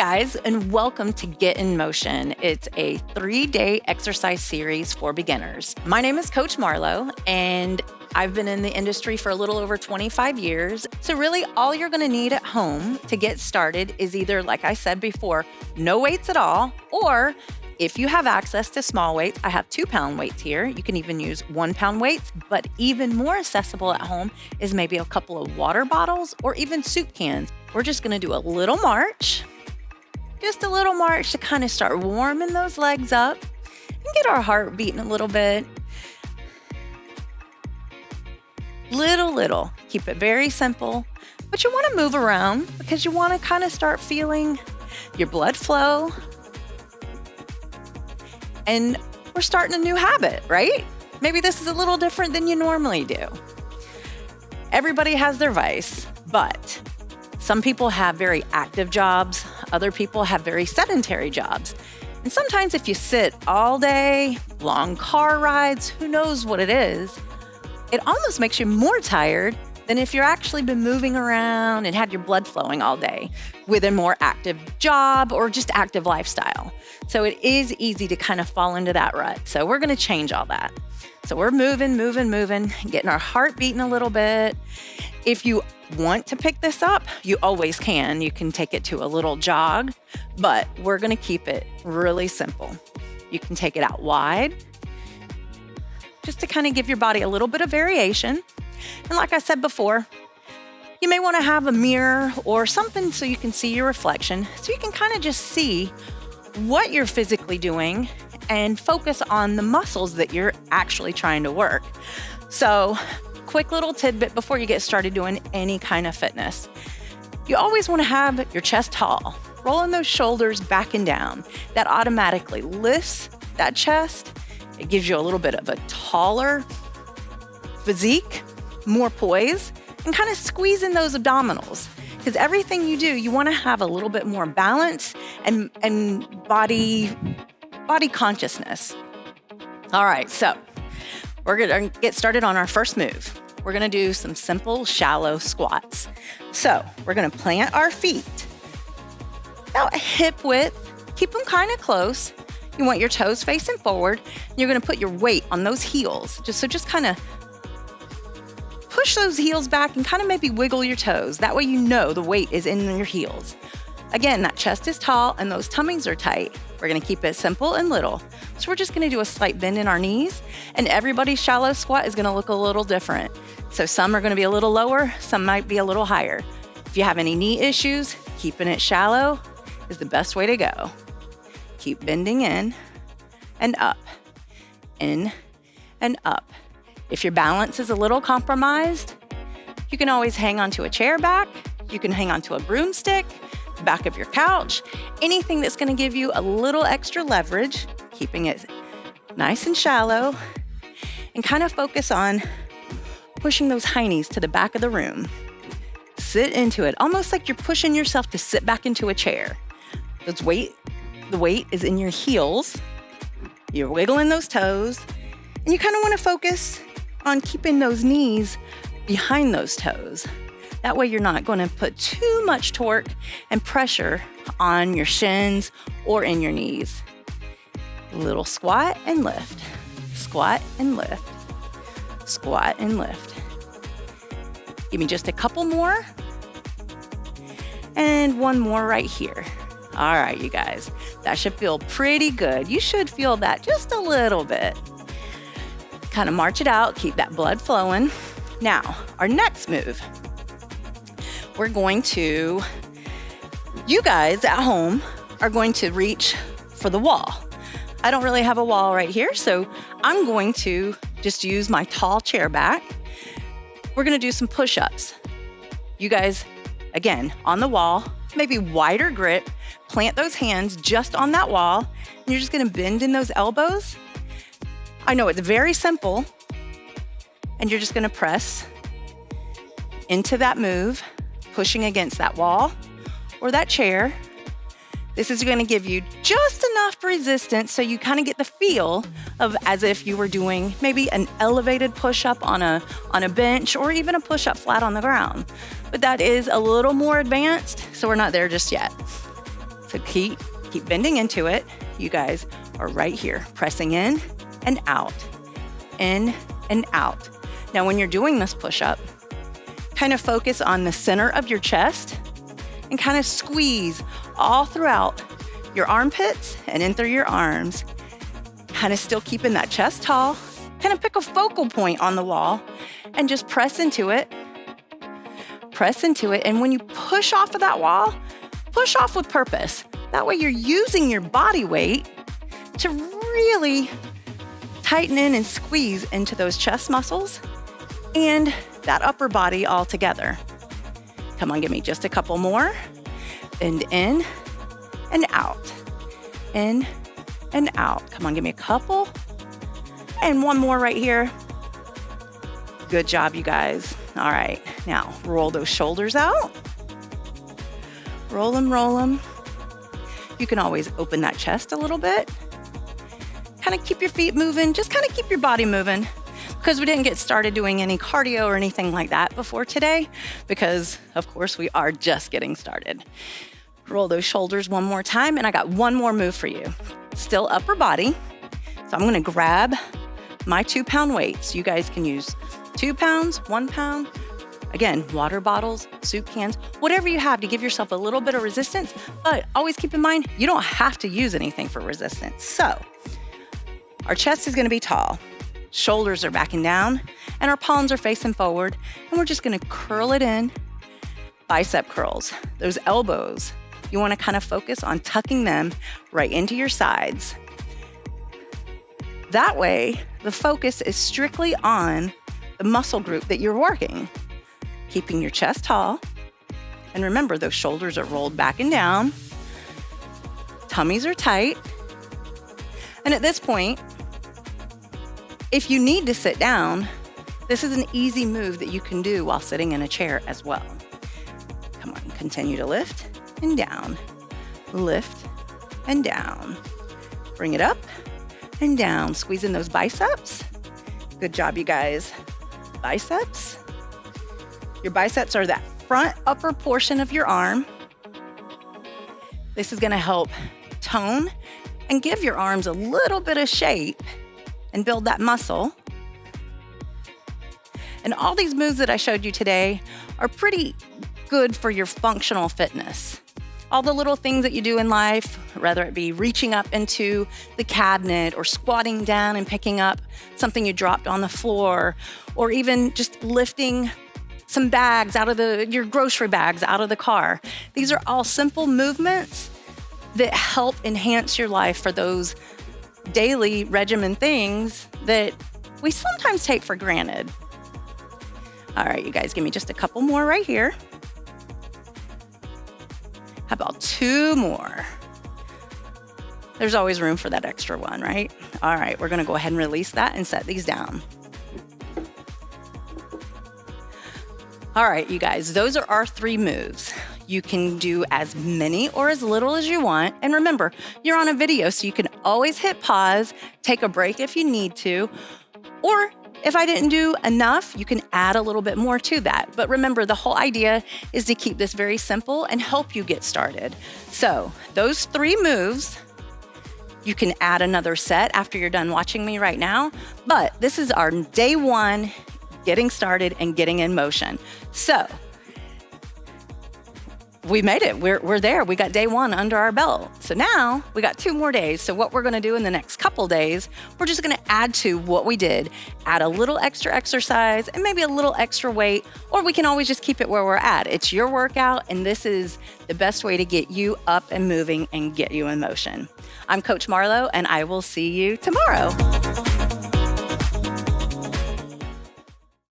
guys, and welcome to Get in Motion. It's a 3-day exercise series for beginners. My name is Coach Marlo, and I've been in the industry for a little over 25 years. So really all you're gonna need at home to get started is either, like I said before, no weights at all, or if you have access to small weights, I have 2-pound weights here. You can even use 1-pound weights, but even more accessible at home is maybe a couple of water bottles or even soup cans. We're just gonna do a little march, just a little march to kind of start warming those legs up and get our heart beating a little bit. Little. Keep it very simple, but you want to move around because you want to kind of start feeling your blood flow. And we're starting a new habit, right? Maybe this is a little different than you normally do. Everybody has their vice, but some people have very active jobs. Other people have very sedentary jobs. And sometimes if you sit all day, long car rides, who knows what it is, it almost makes you more tired than if you're actually been moving around and had your blood flowing all day with a more active job or just active lifestyle. So it is easy to kind of fall into that rut. So we're gonna change all that. So we're moving, getting our heart beating a little bit. If you want to pick this up, you always can. You can take it to a little jog, but we're gonna keep it really simple. You can take it out wide, just to kind of give your body a little bit of variation. And like I said before, you may want to have a mirror or something so you can see your reflection, so you can kind of just see what you're physically doing and focus on the muscles that you're actually trying to work. So, quick little tidbit before you get started doing any kind of fitness. You always want to have your chest tall, rolling those shoulders back and down. That automatically lifts that chest. It gives you a little bit of a taller physique, more poise, and kind of squeezing those abdominals. Because everything you do, you want to have a little bit more balance and body consciousness. All right, so we're going to get started on our first move. We're going to do some simple, shallow squats. So we're going to plant our feet about hip width, keep them kind of close. You want your toes facing forward. You're gonna put your weight on those heels. Just kind of push those heels back and kind of maybe wiggle your toes. That way you know the weight is in your heels. Again, that chest is tall and those tummies are tight. We're gonna keep it simple and little. So we're just gonna do a slight bend in our knees, and everybody's shallow squat is gonna look a little different. So some are gonna be a little lower, some might be a little higher. If you have any knee issues, keeping it shallow is the best way to go. Keep bending in and up. If your balance is a little compromised, you can always hang onto a chair back. You can hang onto a broomstick, the back of your couch, anything that's going to give you a little extra leverage, keeping it nice and shallow, and kind of focus on pushing those heinies to the back of the room. Sit into it, almost like you're pushing yourself to sit back into a chair. The weight is in your heels. You're wiggling those toes, and you kind of want to focus on keeping those knees behind those toes. That way you're not going to put too much torque and pressure on your shins or in your knees. Little squat and lift, squat and lift, squat and lift. Give me just a couple more, and one more right here. All right, you guys, that should feel pretty good. You should feel that just a little bit. Kind of march it out, keep that blood flowing. Now, our next move, you guys at home are going to reach for the wall. I don't really have a wall right here, so I'm going to just use my tall chair back. We're gonna do some push-ups. You guys, again, on the wall, maybe wider grip, plant those hands just on that wall, and you're just gonna bend in those elbows. I know it's very simple, and you're just gonna press into that move, pushing against that wall or that chair. This is gonna give you just enough resistance so you kind of get the feel of as if you were doing maybe an elevated push-up on a bench or even a push-up flat on the ground. But that is a little more advanced, so we're not there just yet. So keep bending into it. You guys are right here, pressing in and out, in and out. Now, when you're doing this push-up, kind of focus on the center of your chest and kind of squeeze all throughout your armpits and in through your arms. Kind of still keeping that chest tall. Kind of pick a focal point on the wall and just press into it. Press into it. And when you push off of that wall, push off with purpose. That way you're using your body weight to really tighten in and squeeze into those chest muscles and that upper body all together. Come on, give me just a couple more. Bend in and out. In and out. Come on, give me a couple. And one more right here. Good job, you guys. All right, now roll those shoulders out. Roll them, roll them. You can always open that chest a little bit. Kind of keep your feet moving, just kind of keep your body moving, because we didn't get started doing any cardio or anything like that before today, because of course we are just getting started. Roll those shoulders one more time, and I got one more move for you. Still upper body. So I'm gonna grab my 2-pound weights. You guys can use 2 pounds, 1 pound. Again, water bottles, soup cans, whatever you have to give yourself a little bit of resistance, but always keep in mind, you don't have to use anything for resistance. So our chest is gonna be tall, shoulders are backing down, and our palms are facing forward, and we're just gonna curl it in, bicep curls. Those elbows, you wanna kind of focus on tucking them right into your sides. That way, the focus is strictly on the muscle group that you're working. Keeping your chest tall. And remember, those shoulders are rolled back and down. Tummies are tight. And at this point, if you need to sit down, this is an easy move that you can do while sitting in a chair as well. Come on, continue to lift and down. Lift and down. Bring it up and down. Squeeze in those biceps. Good job, you guys. Biceps. Your biceps are that front upper portion of your arm. This is gonna help tone and give your arms a little bit of shape and build that muscle. And all these moves that I showed you today are pretty good for your functional fitness. All the little things that you do in life, whether it be reaching up into the cabinet or squatting down and picking up something you dropped on the floor, or even just lifting some bags out of your grocery bags out of the car. These are all simple movements that help enhance your life for those daily regimen things that we sometimes take for granted. All right, you guys, give me just a couple more right here. How about 2 more? There's always room for that extra one, right? All right, we're gonna go ahead and release that and set these down. All right, you guys, those are our 3 moves. You can do as many or as little as you want. And remember, you're on a video, so you can always hit pause, take a break if you need to, or if I didn't do enough, you can add a little bit more to that. But remember, the whole idea is to keep this very simple and help you get started. So those 3 moves, you can add another set after you're done watching me right now. But this is our day 1, getting started and getting in motion. So we made it. We're there. We got day 1 under our belt. So now we got 2 more days. So what we're going to do in the next couple days, we're just going to add to what we did, add a little extra exercise and maybe a little extra weight, or we can always just keep it where we're at. It's your workout, and this is the best way to get you up and moving and get you in motion. I'm Coach Marlo, and I will see you tomorrow.